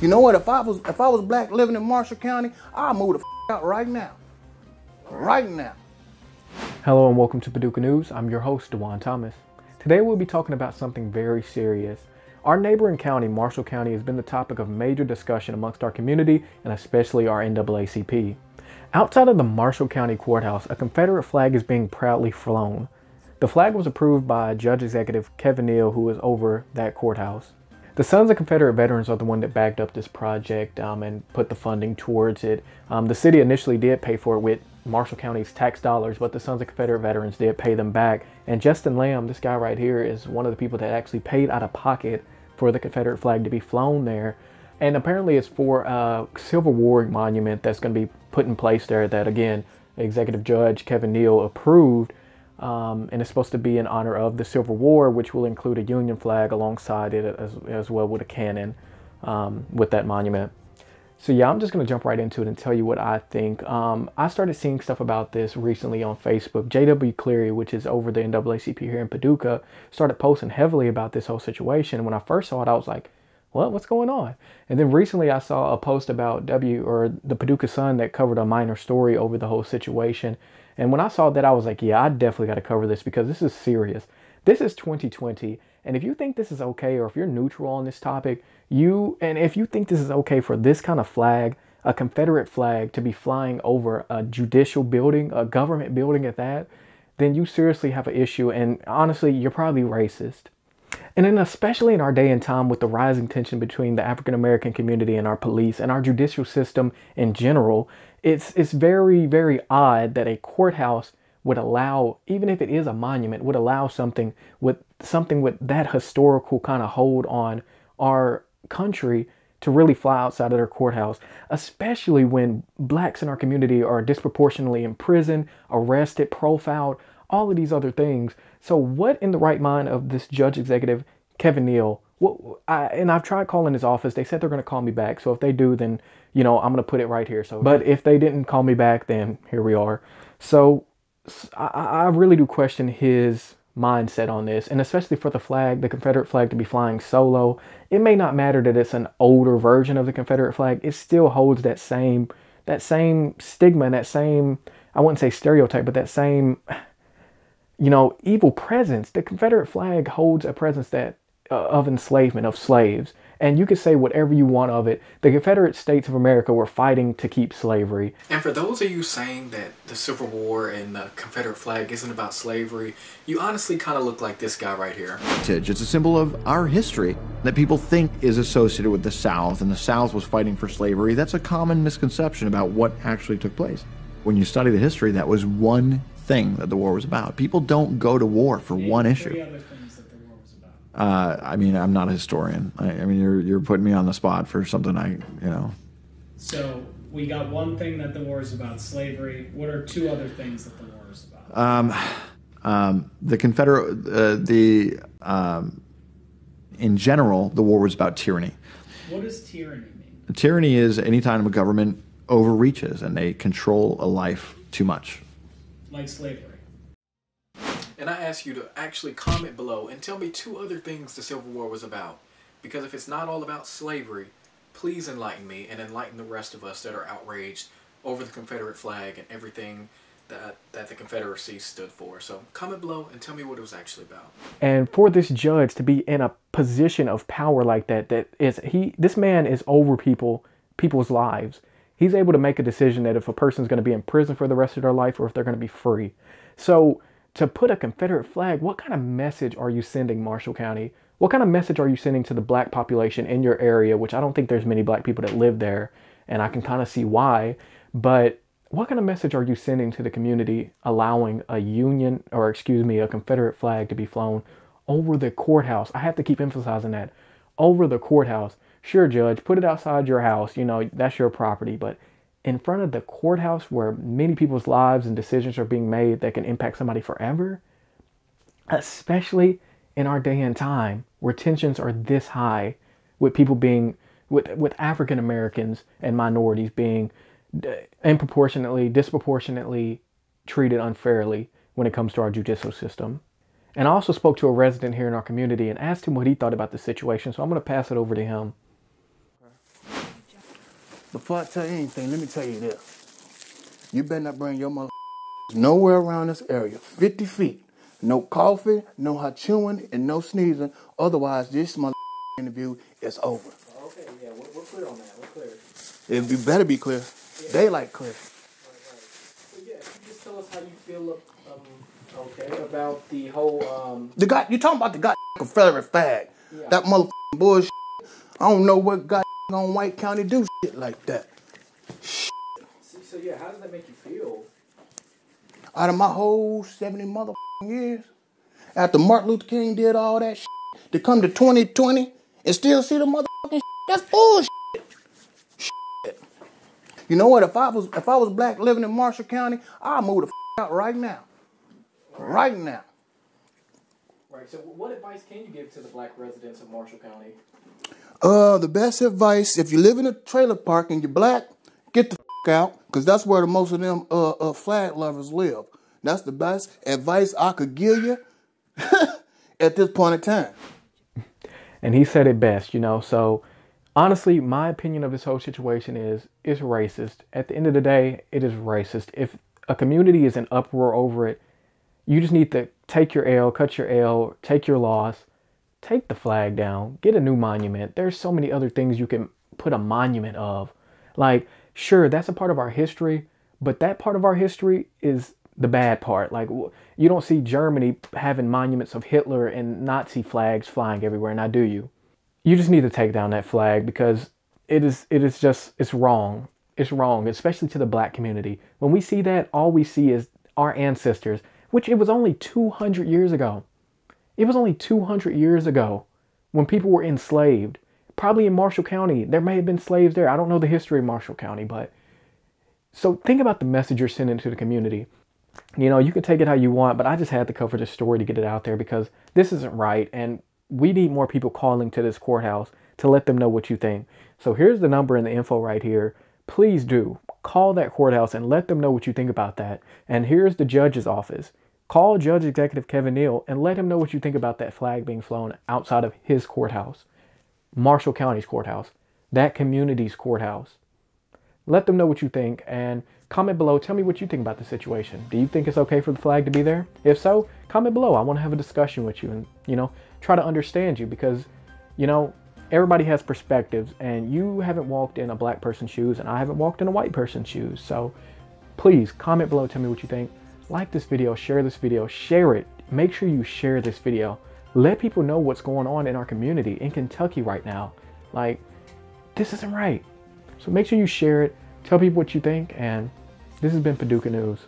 You know what? If I was black living in Marshall County, I'd move the out right now. Right now. Hello and welcome to Paducah News. I'm your host, Dujuan Thomas. Today we'll be talking about something very serious. Our neighboring county, Marshall County, has been the topic of major discussion amongst our community and especially our NAACP. Outside of the Marshall County Courthouse, a Confederate flag is being proudly flown. The flag was approved by Judge Executive Neal, who is over that courthouse. The Sons of Confederate Veterans are the one that backed up this project and put the funding towards it. The city initially did pay for it with Marshall County's tax dollars, but the Sons of Confederate Veterans did pay them back. And Justin Lamb, this guy right here, is one of the people that actually paid out of pocket for the Confederate flag to be flown there. And apparently it's for a Civil War monument that's going to be put in place there that, again, Executive Judge Neal approved. And it's supposed to be in honor of the Civil War, which will include a Union flag alongside it as well with a cannon with that monument. So yeah, I'm just going to jump right into it and tell you what I think. I started seeing stuff about this recently on Facebook. J.W. Cleary, which is over the NAACP here in Paducah, started posting heavily about this whole situation. When I first saw it, I was like, what's going on? And then recently I saw a post about the Paducah Sun that covered a minor story over the whole situation. And when I saw that, I was like, yeah, I definitely got to cover this because this is serious. This is 2020. And if you think this is okay, or if you're neutral on this topic, if you think this is okay for this kind of flag, a Confederate flag, to be flying over a judicial building, a government building at that, then you seriously have an issue. And honestly, you're probably racist. And then especially in our day and time with the rising tension between the African American community and our police and our judicial system in general, it's very, very odd that a courthouse would allow, even if it is a monument, would allow something with that historical kind of hold on our country to really fly outside of their courthouse, especially when blacks in our community are disproportionately imprisoned, arrested, profiled, all of these other things. So what in the right mind of this Judge Executive Neal? And I've tried calling his office. They said they're going to call me back. So if they do, then, I'm going to put it right here. But if they didn't call me back, then here we are. So I really do question his mindset on this, and especially for the flag, the Confederate flag, to be flying solo. It may not matter that it's an older version of the Confederate flag. It still holds that same stigma and that same, I wouldn't say stereotype, but that same, evil presence. The Confederate flag holds a presence that of enslavement, of slaves. And you can say whatever you want of it. The Confederate States of America were fighting to keep slavery. And for those of you saying that the Civil War and the Confederate flag isn't about slavery, you honestly kind of look like this guy right here. It's a symbol of our history that people think is associated with the South, and the South was fighting for slavery. That's a common misconception about what actually took place. When you study the history, that was one thing that the war was about. People don't go to war for one issue. I'm not a historian. You're putting me on the spot for something So we got one thing that the war is about, slavery. What are two other things that the war is about? The Confederate, in general, the war was about tyranny. What does tyranny mean? Tyranny is any time a government overreaches and they control a life too much. Like slavery. And I ask you to actually comment below and tell me two other things the Civil War was about. Because if it's not all about slavery, please enlighten me and enlighten the rest of us that are outraged over the Confederate flag and everything that the Confederacy stood for. So comment below and tell me what it was actually about. And for this judge to be in a position of power like that, this man is over people's lives. He's able to make a decision that if a person's going to be in prison for the rest of their life or if they're going to be free. So to put a Confederate flag, what kind of message are you sending, Marshall County? What kind of message are you sending to the black population in your area, which I don't think there's many black people that live there, and I can kind of see why. But what kind of message are you sending to the community allowing a Confederate flag to be flown over the courthouse? I have to keep emphasizing that. Over the courthouse. Sure, Judge, put it outside your house. That's your property. But in front of the courthouse where many people's lives and decisions are being made that can impact somebody forever, especially in our day and time where tensions are this high with people with African Americans and minorities being disproportionately treated unfairly when it comes to our judicial system. And I also spoke to a resident here in our community and asked him what he thought about the situation. So I'm going to pass it over to him. Before I tell you anything, let me tell you this. You better not bring your mother nowhere around this area. 50 feet. No coughing, no hot chewing, and no sneezing. Otherwise, this mother interview is over. Okay, yeah, we're clear on that. We're clear. It better be clear. Yeah. Daylight clear. Right. So yeah, can you just tell us how you feel about the whole The guy, you talking about the guy Confederate fag. Yeah. That motherfucking bullshit. I don't know what guy on White County do shit like that. So yeah, how does that make you feel? Out of my whole 70 motherfucking years, after Martin Luther King did all that shit, to come to 2020 and still see the motherfucking shit, that's bullshit. Shit. You know what? If I was black living in Marshall County, I'd move the out right now. Right now. Right. So what advice can you give to the black residents of Marshall County? The best advice, if you live in a trailer park and you're black, get the out, because that's where the most of them flag lovers live. That's the best advice I could give you at this point in time. And he said it best, you know. So honestly, my opinion of this whole situation is it's racist. At the end of the day, it is racist. If a community is in uproar over it, you just need to take your L, cut your L, take your loss, take the flag down, get a new monument. There's so many other things you can put a monument of. Like, sure, that's a part of our history, but that part of our history is the bad part. Like, you don't see Germany having monuments of Hitler and Nazi flags flying everywhere, now do you? You just need to take down that flag because it's wrong. It's wrong, especially to the black community. When we see that, all we see is our ancestors, which it was only 200 years ago. It was only 200 years ago when people were enslaved. Probably in Marshall County, there may have been slaves there. I don't know the history of Marshall County, but so think about the message you're sending to the community. You know, you can take it how you want, but I just had to cover this story to get it out there because this isn't right. And we need more people calling to this courthouse to let them know what you think. So here's the number and the info right here. Please do call that courthouse and let them know what you think about that. And here's the judge's office. Call Judge Executive Kevin Neal and let him know what you think about that flag being flown outside of his courthouse. Marshall County's courthouse, that community's courthouse. Let them know what you think and comment below. Tell me what you think about the situation. Do you think it's okay for the flag to be there? If so, comment below. I want to have a discussion with you and, you know, try to understand you because, you know, everybody has perspectives and you haven't walked in a black person's shoes and I haven't walked in a white person's shoes. So please comment below. Tell me what you think. Like this video, share it. Make sure you share this video. Let people know what's going on in our community in Kentucky right now. Like, this isn't right. So make sure you share it. Tell people what you think. And this has been Paducah News.